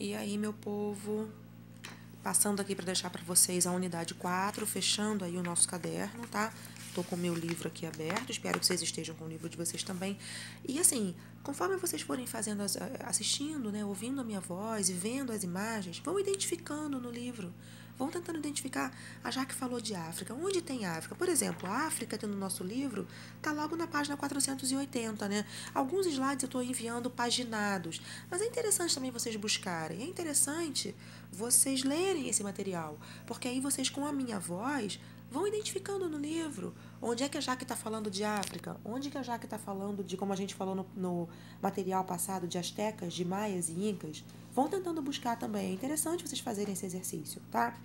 E aí, meu povo, passando aqui para deixar para vocês a unidade 4, fechando aí o nosso caderno, tá? Tô com o meu livro aqui aberto, espero que vocês estejam com o livro de vocês também. E assim, conforme vocês forem fazendo, assistindo, né, ouvindo a minha voz e vendo as imagens, vão identificando no livro. Vão tentando identificar. A Jaque falou de África. Onde tem África? Por exemplo, a África, no nosso livro, está logo na página 480, né? Alguns slides eu estou enviando paginados. Mas é interessante também vocês buscarem. É interessante vocês lerem esse material. Porque aí vocês, com a minha voz, vão identificando no livro onde é que a Jaque está falando de África, onde que a Jaque está falando de, como a gente falou no material passado, de astecas, de maias e incas. Vão tentando buscar também. É interessante vocês fazerem esse exercício, tá?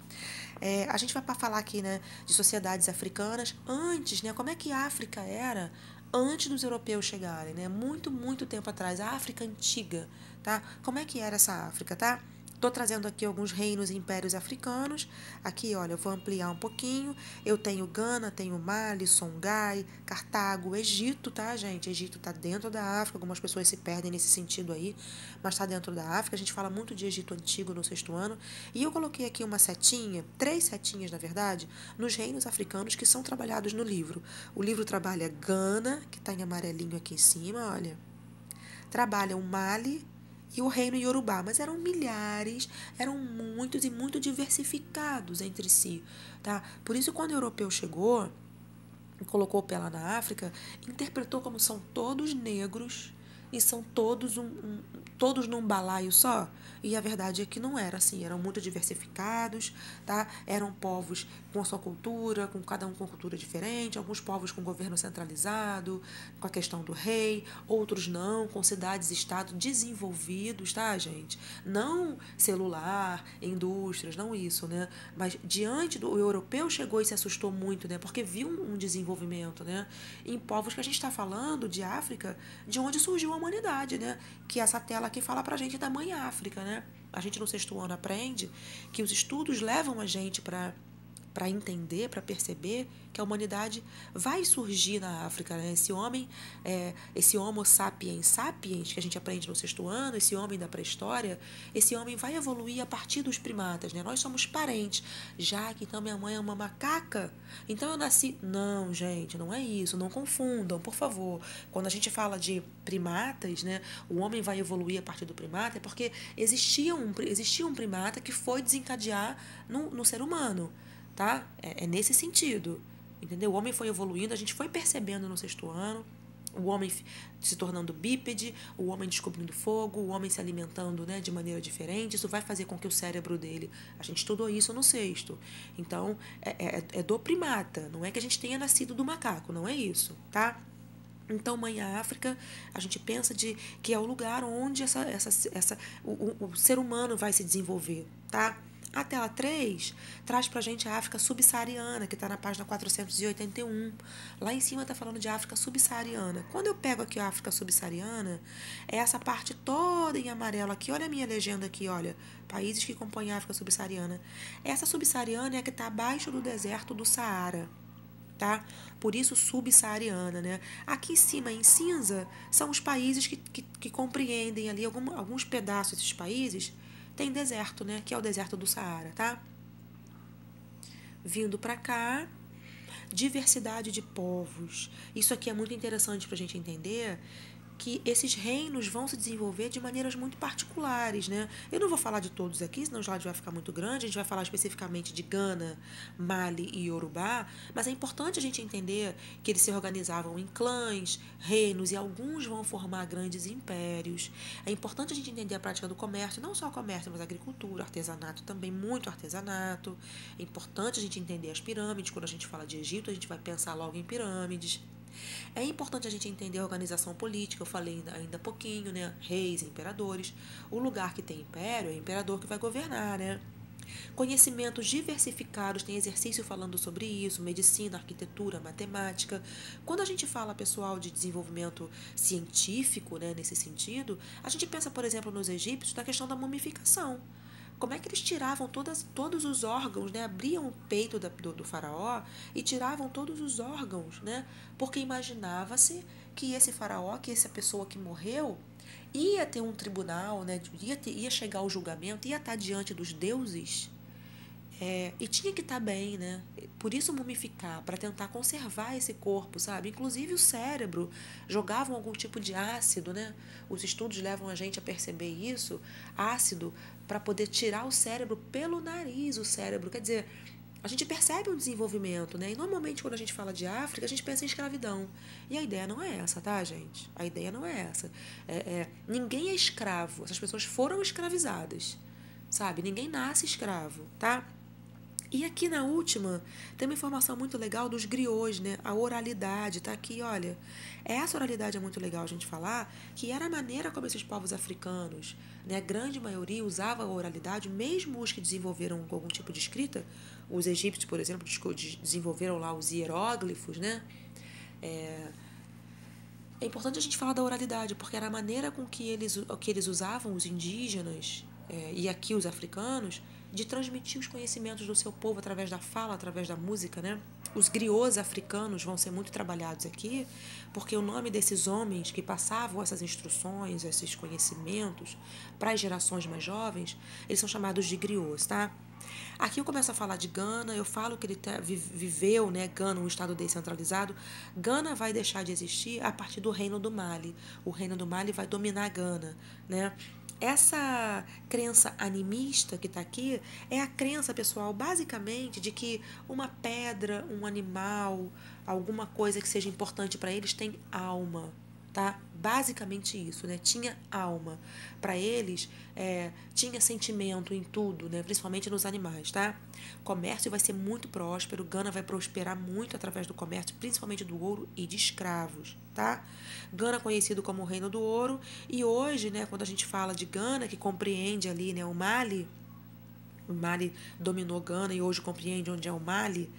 A gente vai para falar aqui, né, de sociedades africanas antes, né? Como é que a África era antes dos europeus chegarem, né? Muito, muito tempo atrás. A África antiga, tá? Como é que era essa África, tá? Estou trazendo aqui alguns reinos e impérios africanos. Aqui, olha, eu vou ampliar um pouquinho. Eu tenho Gana, tenho Mali, Songhai, Cartago, Egito, tá, gente? Egito está dentro da África. Algumas pessoas se perdem nesse sentido aí, mas está dentro da África. A gente fala muito de Egito Antigo no sexto ano. E eu coloquei aqui uma setinha, 3 setinhas, na verdade, nos reinos africanos que são trabalhados no livro. O livro trabalha Gana, que está em amarelinho aqui em cima, olha. Trabalha o Mali e o reino Yorubá, mas eram milhares, eram muitos e muito diversificados entre si, tá? Por isso, quando o europeu chegou e colocou o pé lá na África, interpretou como são todos negros e são todos num balaio só. E a verdade é que não era assim, eram muito diversificados, tá? Eram povos com a sua cultura, com cada um com cultura diferente, alguns povos com governo centralizado, com a questão do rei, outros não, com cidades e estados desenvolvidos, tá, gente? Não celular, indústrias, não isso, né? Mas diante do o europeu chegou e se assustou muito, né? Porque viu um desenvolvimento, né? Em povos que a gente está falando de África, de onde surgiu a humanidade, né? Que essa tela aqui fala pra gente da mãe África, né? A gente no sexto ano aprende que os estudos levam a gente para entender, para perceber que a humanidade vai surgir na África, né? Esse Homo sapiens sapiens que a gente aprende no sexto ano, esse homem da pré-história, esse homem vai evoluir a partir dos primatas, né? Nós somos parentes, já que então minha mãe é uma macaca, então eu nasci... Não, gente, não é isso, não confundam, por favor. Quando a gente fala de primatas, né? O homem vai evoluir a partir do primata, é porque existia um primata que foi desencadear no ser humano, tá? É nesse sentido, entendeu? O homem foi evoluindo, a gente foi percebendo no sexto ano, o homem se tornando bípede, o homem descobrindo fogo, o homem se alimentando, né, de maneira diferente. Isso vai fazer com que o cérebro dele... A gente estudou isso no sexto. Então, é do primata. Não é que a gente tenha nascido do macaco, não é isso, tá? Então, mãe África, a gente pensa que é o lugar onde o ser humano vai se desenvolver, tá? A tela 3 traz pra gente a África subsaariana, que está na página 481. Lá em cima está falando de África subsaariana. Quando eu pego aqui a África subsaariana, é essa parte toda em amarelo aqui. Olha a minha legenda aqui, olha. Países que compõem a África subsaariana. Essa subsaariana é a que está abaixo do deserto do Saara, tá? Por isso subsaariana, né? Aqui em cima, em cinza, são os países que compreendem ali alguns pedaços desses países. Tem deserto, né? Que é o deserto do Saara, tá? Vindo para cá, diversidade de povos. Isso aqui é muito interessante para a gente entender que esses reinos vão se desenvolver de maneiras muito particulares, né? Eu não vou falar de todos aqui, senão o slide vai ficar muito grande. A gente vai falar especificamente de Gana, Mali e Yorubá, mas é importante a gente entender que eles se organizavam em clãs, reinos, e alguns vão formar grandes impérios. É importante a gente entender a prática do comércio, não só o comércio, mas agricultura, artesanato também, muito artesanato. É importante a gente entender as pirâmides. Quando a gente fala de Egito, a gente vai pensar logo em pirâmides. É importante a gente entender a organização política, eu falei ainda há pouquinho, né? Reis, imperadores. O lugar que tem império é o imperador que vai governar, né? Conhecimentos diversificados, tem exercício falando sobre isso, medicina, arquitetura, matemática. Quando a gente fala, pessoal, de desenvolvimento científico, né, nesse sentido, a gente pensa, por exemplo, nos egípcios, na questão da mumificação. Como é que eles tiravam todos os órgãos, né? Abriam o peito do faraó e tiravam todos os órgãos, né? Porque imaginava-se que esse faraó, que essa pessoa que morreu, ia ter um tribunal, né? Ia chegar o julgamento, ia estar diante dos deuses, e tinha que estar bem, né? Por isso mumificar, para tentar conservar esse corpo, sabe? Inclusive o cérebro, jogavam algum tipo de ácido, né? Os estudos levam a gente a perceber isso, ácido, para poder tirar o cérebro pelo nariz, o cérebro. Quer dizer, a gente percebe um desenvolvimento, né? E normalmente quando a gente fala de África, a gente pensa em escravidão. E a ideia não é essa, tá, gente? A ideia não é essa. Ninguém é escravo. Essas pessoas foram escravizadas, sabe? Ninguém nasce escravo, tá? E aqui na última, tem uma informação muito legal dos griots, né? A oralidade, tá aqui, olha. Essa oralidade é muito legal a gente falar, que era a maneira como esses povos africanos, né? A grande maioria usava a oralidade, mesmo os que desenvolveram algum tipo de escrita. Os egípcios, por exemplo, desenvolveram lá os hieróglifos, né? É importante a gente falar da oralidade, porque era a maneira com que eles usavam, os indígenas, e aqui os africanos, de transmitir os conhecimentos do seu povo através da fala, através da música, né? Os griots africanos vão ser muito trabalhados aqui, porque o nome desses homens que passavam essas instruções, esses conhecimentos para as gerações mais jovens, eles são chamados de griots, tá? Aqui eu começo a falar de Gana, eu falo que ele viveu, né, Gana, um estado descentralizado. Gana vai deixar de existir a partir do Reino do Mali. O Reino do Mali vai dominar Gana, né? Essa crença animista que está aqui é a crença, pessoal, basicamente de que uma pedra, um animal, alguma coisa que seja importante para eles tem alma, tá? Basicamente isso, né? Tinha alma. Para eles, tinha sentimento em tudo, né? Principalmente nos animais, tá? Comércio vai ser muito próspero, Gana vai prosperar muito através do comércio, principalmente do ouro e de escravos, tá? Gana conhecido como o Reino do Ouro, e hoje, né, quando a gente fala de Gana, que compreende ali, né, o Mali dominou Gana e hoje compreende onde é o Mali,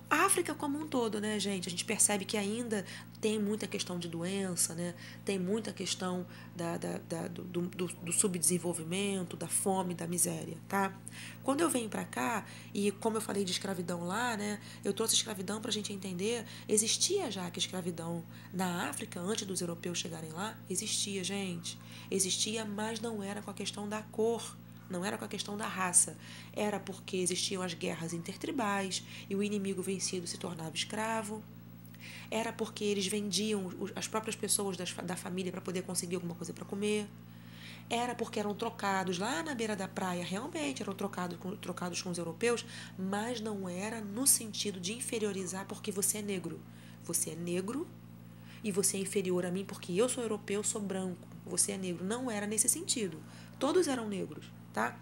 a África como um todo, né, gente? A gente percebe que ainda tem muita questão de doença, né? Tem muita questão do subdesenvolvimento, da fome, da miséria, tá? Quando eu venho para cá, e como eu falei de escravidão lá, né? Eu trouxe escravidão para a gente entender, existia já que escravidão na África, antes dos europeus chegarem lá, existia, gente. Existia, mas não era com a questão da cor, não era com a questão da raça, era porque existiam as guerras intertribais e o inimigo vencido se tornava escravo. Era porque eles vendiam as próprias pessoas da família para poder conseguir alguma coisa para comer. Era porque eram trocados lá na beira da praia, realmente eram trocados com os europeus, mas não era no sentido de inferiorizar porque você é negro. Você é negro e você é inferior a mim porque eu sou europeu, sou branco, você é negro. Não era nesse sentido. Todos eram negros, tá?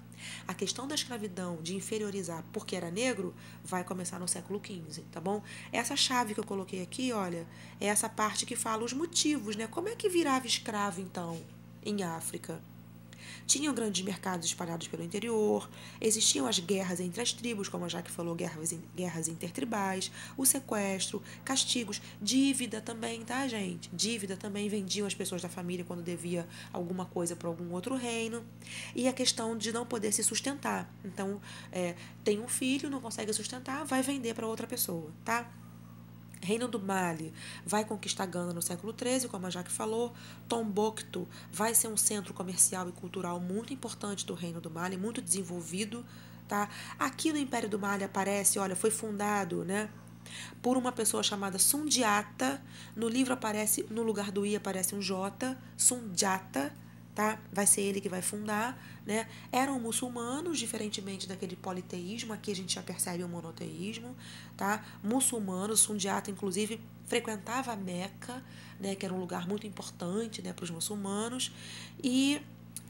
A questão da escravidão, de inferiorizar porque era negro, vai começar no século XV, tá bom? Essa chave que eu coloquei aqui, olha, é essa parte que fala os motivos, né? Como é que virava escravo, então, em África? Tinham grandes mercados espalhados pelo interior, existiam as guerras entre as tribos, como a Jaque falou, guerras intertribais, o sequestro, castigos, dívida também, tá, gente? Dívida também, vendiam as pessoas da família quando devia alguma coisa para algum outro reino. E a questão de não poder se sustentar. Então, tem um filho, não consegue sustentar, vai vender para outra pessoa, tá? Reino do Mali vai conquistar Gana no século XIII, como a Jaque falou. Tombouctou vai ser um centro comercial e cultural muito importante do Reino do Mali, muito desenvolvido. Tá? Aqui no Império do Mali aparece, olha, foi fundado, né, por uma pessoa chamada Sundiata. No livro aparece, no lugar do I aparece um J, Sundiata, tá? Vai ser ele que vai fundar, né? Eram muçulmanos, diferentemente daquele politeísmo, aqui a gente já percebe o monoteísmo, tá? Muçulmanos, Sundiata inclusive frequentava a Meca, né, que era um lugar muito importante, né, para os muçulmanos, e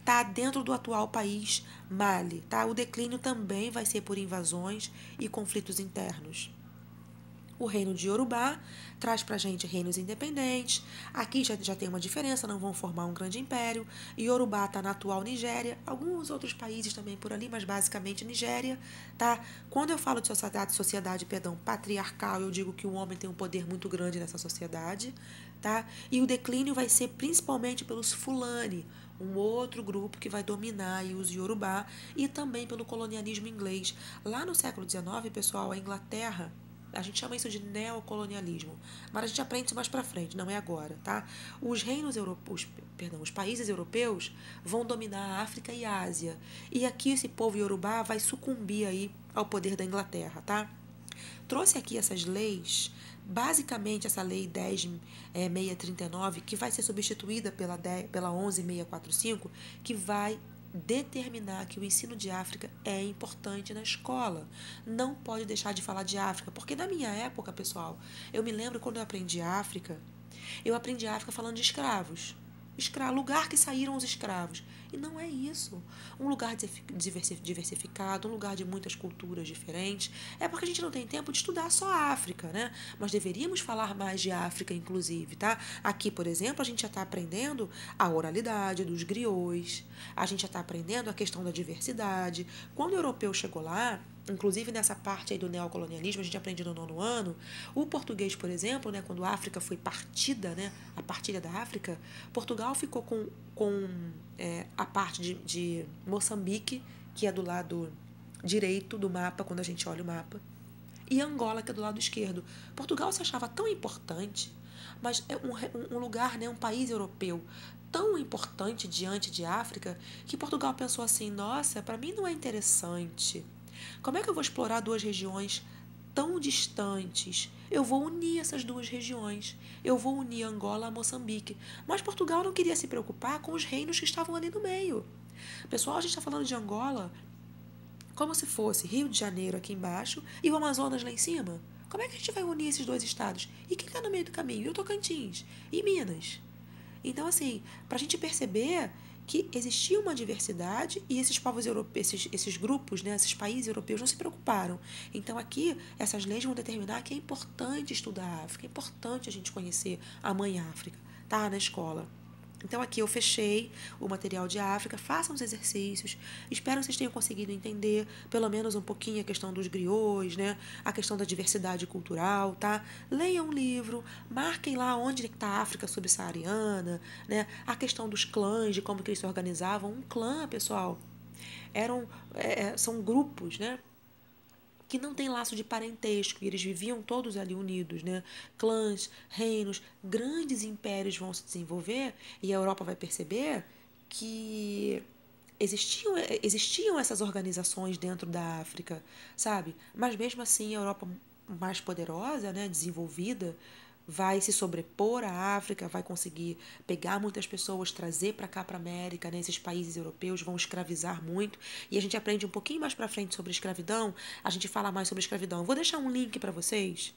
tá dentro do atual país Mali, tá? O declínio também vai ser por invasões e conflitos internos. O reino de Yorubá traz para a gente reinos independentes. Aqui já tem uma diferença, não vão formar um grande império. Yorubá está na atual Nigéria, alguns outros países também por ali, mas basicamente Nigéria. Tá? Quando eu falo de sociedade patriarcal, eu digo que o homem tem um poder muito grande nessa sociedade. Tá? E o declínio vai ser principalmente pelos Fulani, um outro grupo que vai dominar aí os Yorubá, e também pelo colonialismo inglês. Lá no século XIX, pessoal, a Inglaterra a gente chama isso de neocolonialismo, mas a gente aprende isso mais para frente, não é agora, tá? Os reinos europeus, perdão, os países europeus vão dominar a África e a Ásia. E aqui esse povo iorubá vai sucumbir aí ao poder da Inglaterra, tá? Trouxe aqui essas leis, basicamente essa lei 10.639, que vai ser substituída pela 11.645, que vai determinar que o ensino de África é importante na escola. Não pode deixar de falar de África, porque na minha época, pessoal, eu me lembro quando eu aprendi África falando de escravos. Lugar que saíram os escravos. E não é isso. Um lugar diversificado, um lugar de muitas culturas diferentes. É porque a gente não tem tempo de estudar só a África, né? Nós deveríamos falar mais de África, inclusive, tá? Aqui, por exemplo, a gente já está aprendendo a oralidade dos griots, a gente já está aprendendo a questão da diversidade. Quando o europeu chegou lá, inclusive nessa parte aí do neocolonialismo, a gente aprende no 9º ano, o português, por exemplo, né, quando a África foi partida, né, a partilha da África, Portugal ficou com a parte de Moçambique, que é do lado direito do mapa, quando a gente olha o mapa, e Angola, que é do lado esquerdo. Portugal se achava tão importante, mas é um lugar, né, um país europeu tão importante diante de África, que Portugal pensou assim, nossa, para mim não é interessante. Como é que eu vou explorar duas regiões tão distantes? Eu vou unir essas duas regiões. Eu vou unir Angola a Moçambique. Mas Portugal não queria se preocupar com os reinos que estavam ali no meio. Pessoal, a gente está falando de Angola como se fosse Rio de Janeiro aqui embaixo e o Amazonas lá em cima. Como é que a gente vai unir esses dois estados? E quem está no meio do caminho? E o Tocantins? E Minas? Então, assim, para a gente perceber que existia uma diversidade e esses povos europeus, esses grupos, né, esses países europeus não se preocuparam. Então, aqui, essas leis vão determinar que é importante estudar a África, é importante a gente conhecer a mãe África, tá? Na escola. Então, aqui eu fechei o material de África, façam os exercícios, espero que vocês tenham conseguido entender pelo menos um pouquinho a questão dos griots, né? A questão da diversidade cultural, tá? Leiam um livro, marquem lá onde está a África subsaariana, né? A questão dos clãs, de como que eles se organizavam. Um clã, pessoal, são grupos, né? Que não tem laço de parentesco, e eles viviam todos ali unidos, né? Clãs, reinos, grandes impérios vão se desenvolver e a Europa vai perceber que existiam essas organizações dentro da África, sabe? Mas mesmo assim a Europa mais poderosa, né, desenvolvida, vai se sobrepor à África, vai conseguir pegar muitas pessoas, trazer para cá, para a América, né? Esses países europeus vão escravizar muito, e a gente aprende um pouquinho mais para frente sobre escravidão, a gente fala mais sobre escravidão. Eu vou deixar um link para vocês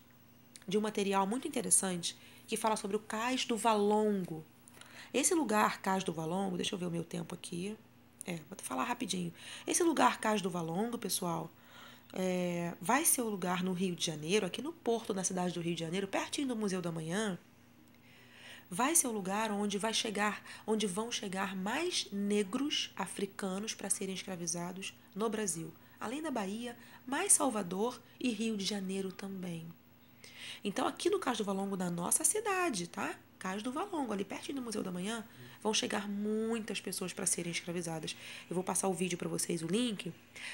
de um material muito interessante que fala sobre o Cais do Valongo. Esse lugar, Cais do Valongo, deixa eu ver o meu tempo aqui. Vou falar rapidinho. Esse lugar, Cais do Valongo, pessoal, vai ser o lugar no Rio de Janeiro, aqui no porto da cidade do Rio de Janeiro, pertinho do Museu da Manhã, vai ser o lugar onde vão chegar mais negros africanos para serem escravizados no Brasil. Além da Bahia, mais Salvador e Rio de Janeiro também. Então, aqui no Cais do Valongo, na nossa cidade, tá? Cais do Valongo, ali pertinho do Museu da Manhã, vão chegar muitas pessoas para serem escravizadas. Eu vou passar o vídeo para vocês, o link.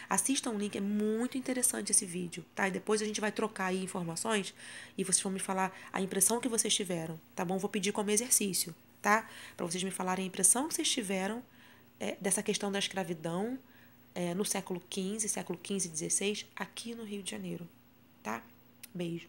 Assistam o link, é muito interessante esse vídeo, tá? E depois a gente vai trocar aí informações e vocês vão me falar a impressão que vocês tiveram, tá bom? Vou pedir como exercício, tá? Para vocês me falarem a impressão que vocês tiveram dessa questão da escravidão no século XV e XVI, aqui no Rio de Janeiro, tá? Beijo.